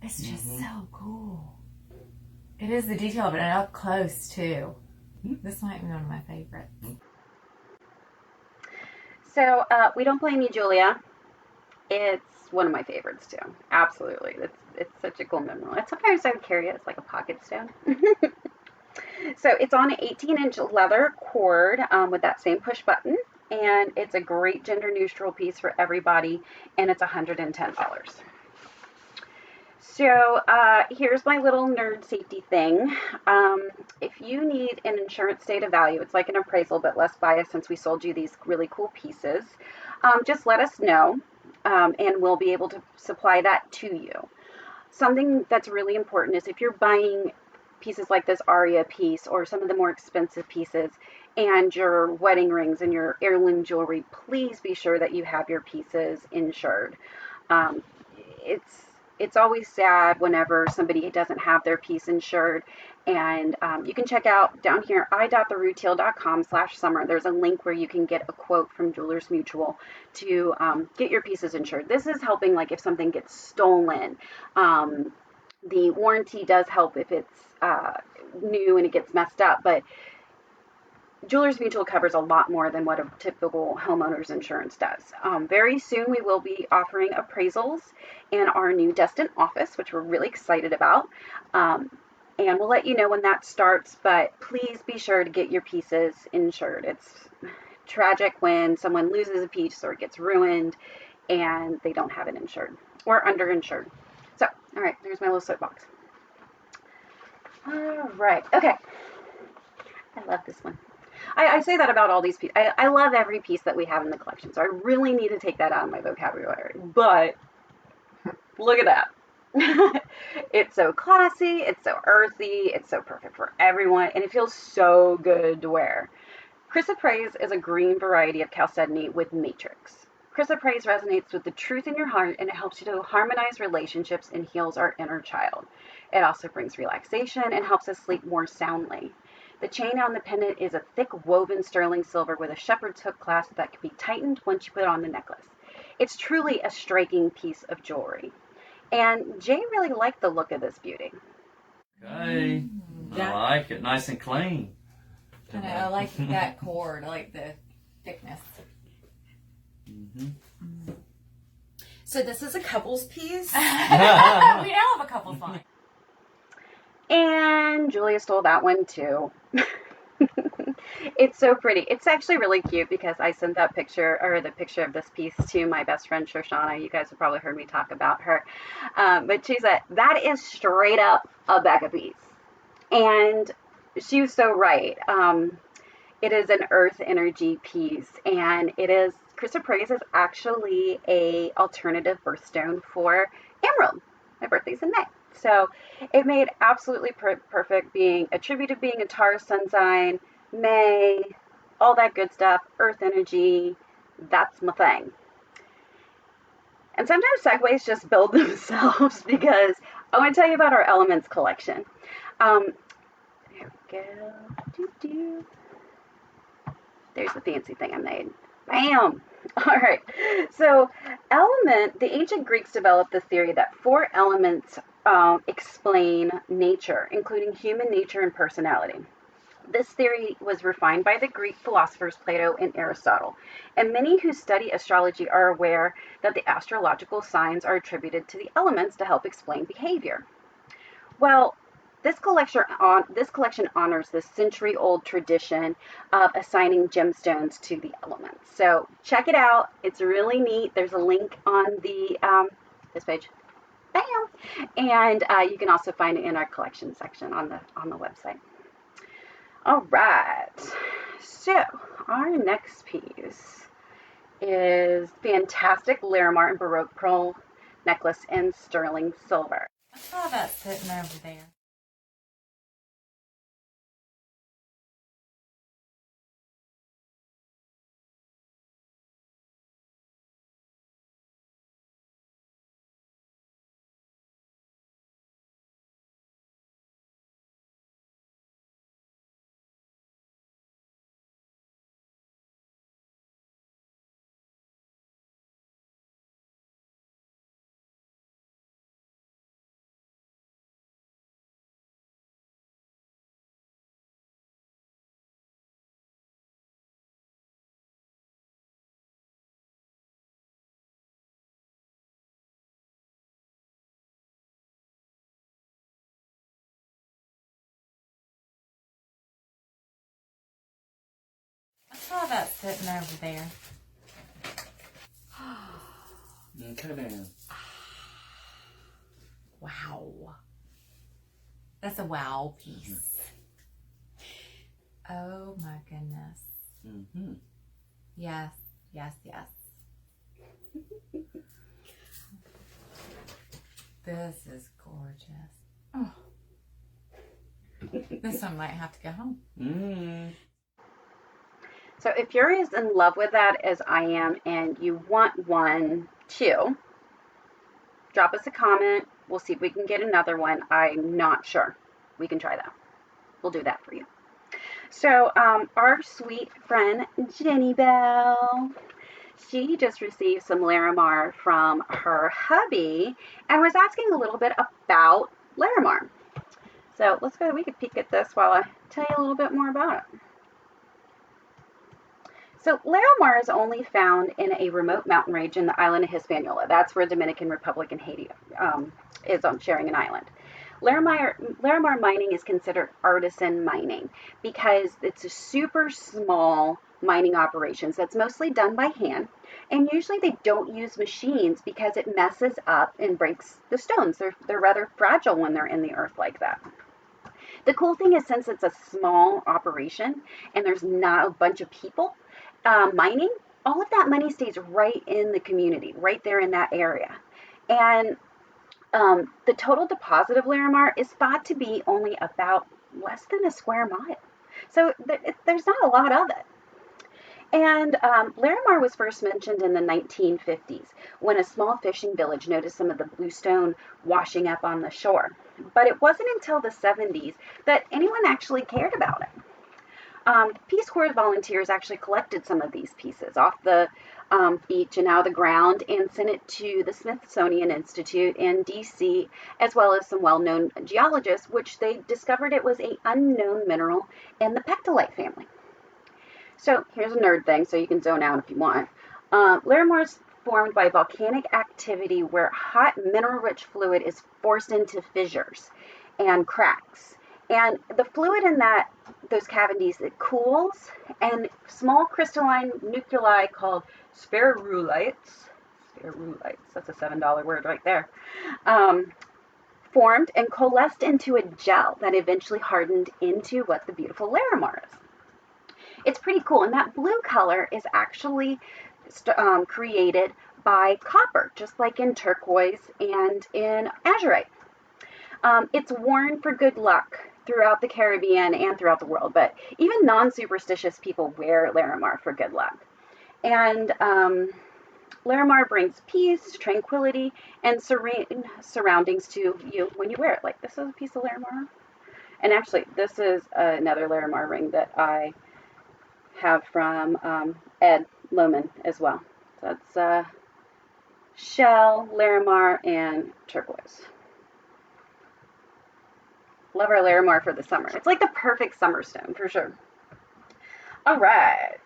It's just so cool. It is the detail of it, and up close too. This might be one of my favorites. So we don't blame you, Julia. It's one of my favorites too. Absolutely, it's such a cool mineral. And sometimes I would carry it as like a pocket stone. So it's on an 18-inch leather cord with that same push button, and it's a great gender neutral piece for everybody, and it's $110. So here's my little nerd safety thing. If you need an insurance data value, it's like an appraisal but less biased since we sold you these really cool pieces, just let us know and we'll be able to supply that to you. Something that's really important is if you're buying pieces like this Aria piece or some of the more expensive pieces and your wedding rings and your heirloom jewelry, please be sure that you have your pieces insured. It's always sad whenever somebody doesn't have their piece insured. And you can check out down here, i.therutile.com/summer. There's a link where you can get a quote from Jewelers Mutual to get your pieces insured. This is helping, like if something gets stolen. The warranty does help if it's new and it gets messed up, but Jewelers Mutual covers a lot more than what a typical homeowner's insurance does. Very soon we will be offering appraisals in our new Destin office, which we're really excited about. And we'll let you know when that starts, but please be sure to get your pieces insured. It's tragic when someone loses a piece or it gets ruined and they don't have it insured or underinsured. So, all right, there's my little soapbox. All right, okay. I love this one. I say that about all these pieces. I love every piece that we have in the collection, so I really need to take that out of my vocabulary. But look at that. It's so classy, it's so earthy, it's so perfect for everyone, and it feels so good to wear. Chrysoprase is a green variety of chalcedony with matrix. Chrysoprase resonates with the truth in your heart, and it helps you to harmonize relationships and heals our inner child. It also brings relaxation and helps us sleep more soundly. The chain on the pendant is a thick woven sterling silver with a shepherd's hook clasp that can be tightened once you put on the necklace. It's truly a striking piece of jewelry. And Jay really liked the look of this beauty. Okay. I like it. Nice and clean. I like that cord. I like the thickness. So this is a couple's piece. We now have a couple fun. And Julia stole that one too. It's so pretty. It's actually really cute because I sent that picture, or the picture of this piece, to my best friend Shoshana. You guys have probably heard me talk about her. But she said, that is straight up a Becca piece. And she was so right. It is an earth energy piece, and it is, chrysoprase is actually a alternative birthstone for emerald. My birthday's in May. So it made absolutely perfect being attributed being a Taurus sun sign, May, all that good stuff, earth energy, that's my thing. And sometimes segues just build themselves because I want to tell you about our elements collection. There we go. There's the fancy thing I made. Bam! All right. So, the ancient Greeks developed the theory that 4 elements explain nature, including human nature and personality. This theory was refined by the Greek philosophers Plato and Aristotle, and many who study astrology are aware that the astrological signs are attributed to the elements to help explain behavior. Well, this collection honors this century-old tradition of assigning gemstones to the elements. So check it out. It's really neat. There's a link on the this page. Bam! And you can also find it in our collection section on the website. All right. So our next piece is fantastic Larimar and Baroque pearl necklace in sterling silver. I saw that sitting over there. saw that sitting over there. Okay, then. Wow. That's a wow piece. Oh my goodness. Mm-hmm. Yes, yes, yes. This is gorgeous. Oh. This one might have to go home. Mm. So if you're as in love with that as I am and you want one too, drop us a comment. We'll see if we can get another one. I'm not sure. We can try that. We'll do that for you. So our sweet friend Jenny Bell, she just received some Larimar from her hubby and was asking a little bit about Larimar. So let's go, we could peek at this while I tell you a little bit more about it. So Larimar is only found in a remote mountain range in the island of Hispaniola. That's where Dominican Republic and Haiti is on sharing an island. Larimar mining is considered artisan mining because it's a super small mining operations that's mostly done by hand, and usually they don't use machines because it messes up and breaks the stones. They're rather fragile when they're in the earth like that. The cool thing is, since it's a small operation and there's not a bunch of people mining, all of that money stays right in the community, right there in that area. And the total deposit of Larimar is thought to be only about less than a square mile. So there's not a lot of it. And Larimar was first mentioned in the 1950s when a small fishing village noticed some of the bluestone washing up on the shore. But it wasn't until the 70s that anyone actually cared about it. Peace Corps volunteers actually collected some of these pieces off the beach and out of the ground and sent it to the Smithsonian Institute in DC, as well as some well-known geologists, which they discovered it was an unknown mineral in the pectolite family. So here's a nerd thing, so you can zone out if you want. Larimar is formed by volcanic activity where hot mineral-rich fluid is forced into fissures and cracks. And the fluid in those cavities, it cools, and small crystalline nuclei called spherulites, that's a $7 word right there, formed and coalesced into a gel that eventually hardened into what the beautiful Larimar is. It's pretty cool, and that blue color is actually created by copper, just like in turquoise and in azurite. It's worn for good luck throughout the Caribbean and throughout the world, but even non-superstitious people wear Larimar for good luck. And Larimar brings peace, tranquility, and serene surroundings to you when you wear it. Like, this is a piece of Larimar. And actually, this is another Larimar ring that I have from Ed Lohman as well. So that's shell, Larimar, and turquoise. Love our Larimar for the summer. It's like the perfect summer stone for sure. All right.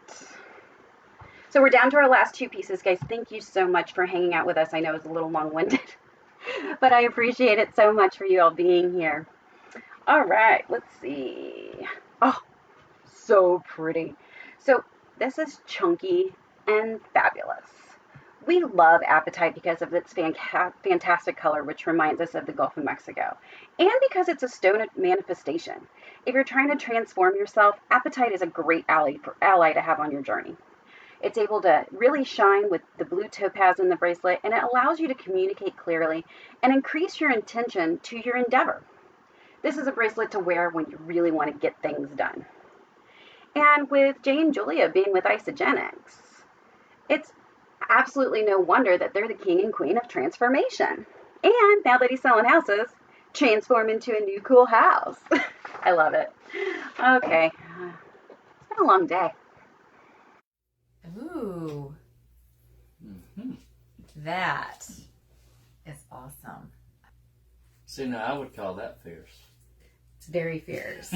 So we're down to our last two pieces, guys. Thank you so much for hanging out with us. I know it's a little long-winded, but I appreciate it so much for you all being here. All right, let's see. Oh, so pretty. So this is chunky and fabulous. We love apatite because of its fantastic color, which reminds us of the Gulf of Mexico, and because it's a stone manifestation. If you're trying to transform yourself, apatite is a great ally to have on your journey. It's able to really shine with the blue topaz in the bracelet, and it allows you to communicate clearly and increase your intention to your endeavor. This is a bracelet to wear when you really want to get things done. And with Jay and Julia being with Isogenics, it's absolutely no wonder that they're the king and queen of transformation. And now that he's selling houses, transform into a new cool house. I love it. Okay. It's been a long day. Ooh. Mm-hmm. That is awesome. See, now I would call that fierce. It's very fierce.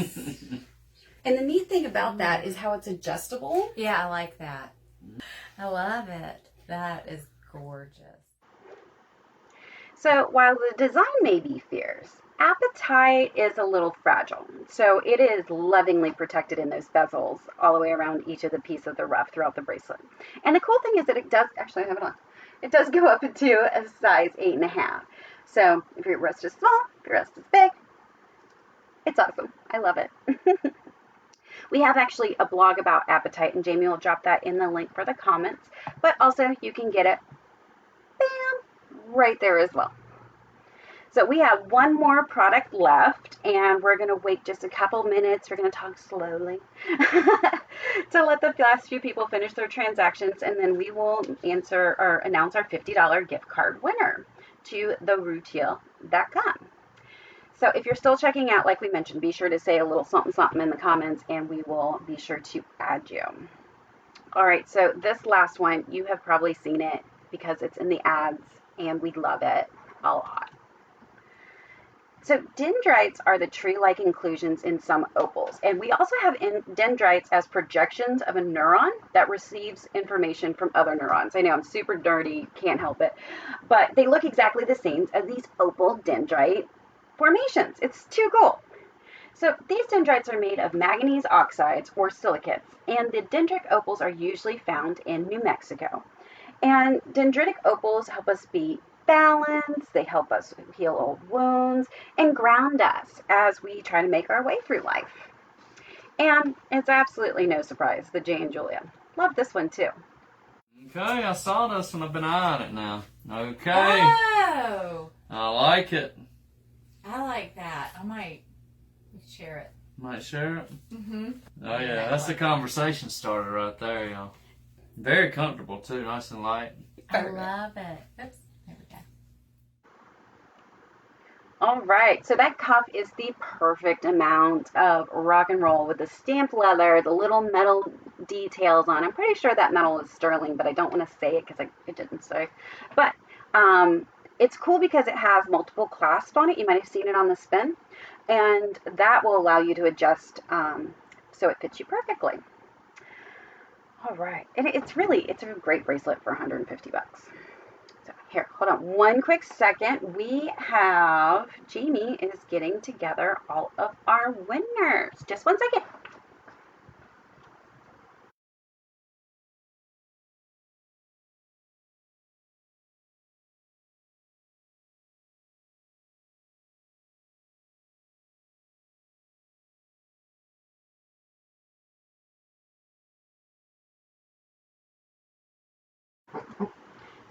And the neat thing about that is how it's adjustable. Yeah, I like that. I love it. That is gorgeous. So while the design may be fierce, apatite is a little fragile. So it is lovingly protected in those bezels all the way around each of the pieces of the ruff throughout the bracelet. And the cool thing is that it does, actually I have it on, it does go up into a size 8.5. So if your wrist is small, if your wrist is big, it's awesome. I love it. We have actually a blog about apatite, and Jamie will drop that in the link for the comments. But also you can get it, bam, right there as well. So we have one more product left, and we're going to wait just a couple minutes. We're going to talk slowly to let the last few people finish their transactions, and then we will answer or announce our $50 gift card winner to the Rutile.com. So if you're still checking out, like we mentioned, be sure to say a little something something in the comments, and we will be sure to add you. All right, so this last one, you have probably seen it because it's in the ads, and we love it a lot. So dendrites are the tree-like inclusions in some opals, and we also have dendrites as projections of a neuron that receives information from other neurons. I know I'm super nerdy, can't help it, but they look exactly the same as these opal dendrite formations. It's too cool. So these dendrites are made of manganese oxides or silicates, and the dendritic opals are usually found in New Mexico. And dendritic opals help us be balanced, they help us heal old wounds, and ground us as we try to make our way through life. And it's absolutely no surprise that Jay and Julia love this one too. Okay, I saw this one. I've been eyeing it now. Okay. Oh, I like it. I like that. I might share it. Might share it? Mm-hmm. Oh, yeah. That's the conversation starter right there, y'all. Very comfortable, too. Nice and light. I love it. Oops. There we go. All right, so that cuff is the perfect amount of rock and roll with the stamped leather, the little metal details on it. I'm pretty sure that metal is sterling, but I don't want to say it because it didn't say. But it's cool because it has multiple clasps on it. You might have seen it on the spin, and that will allow you to adjust so it fits you perfectly. All right, and it's a great bracelet for 150 bucks. So here, hold on one quick second. Jamie is getting together all of our winners. Just one second.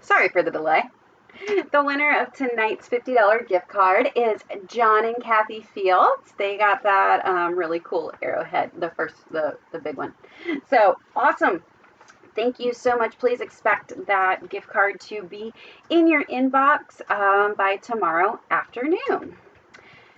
Sorry for the delay. The winner of tonight's $50 gift card is John and Kathy Fields. They got that really cool arrowhead, the big one. So awesome. Thank you so much. Please expect that gift card to be in your inbox by tomorrow afternoon.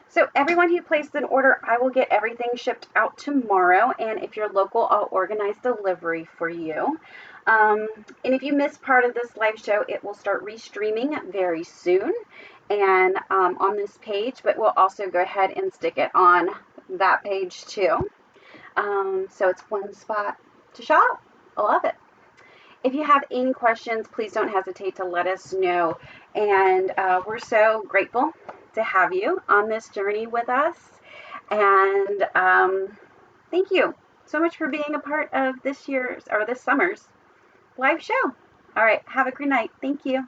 So everyone who placed an order, I will get everything shipped out tomorrow. And if you're local, I'll organize delivery for you. And if you missed part of this live show, it will start restreaming very soon and on this page, but we'll also go ahead and stick it on that page too. So it's one spot to shop. I love it. If you have any questions, please don't hesitate to let us know. And we're so grateful to have you on this journey with us. And thank you so much for being a part of this summer's live show. All right, have a great night. Thank you.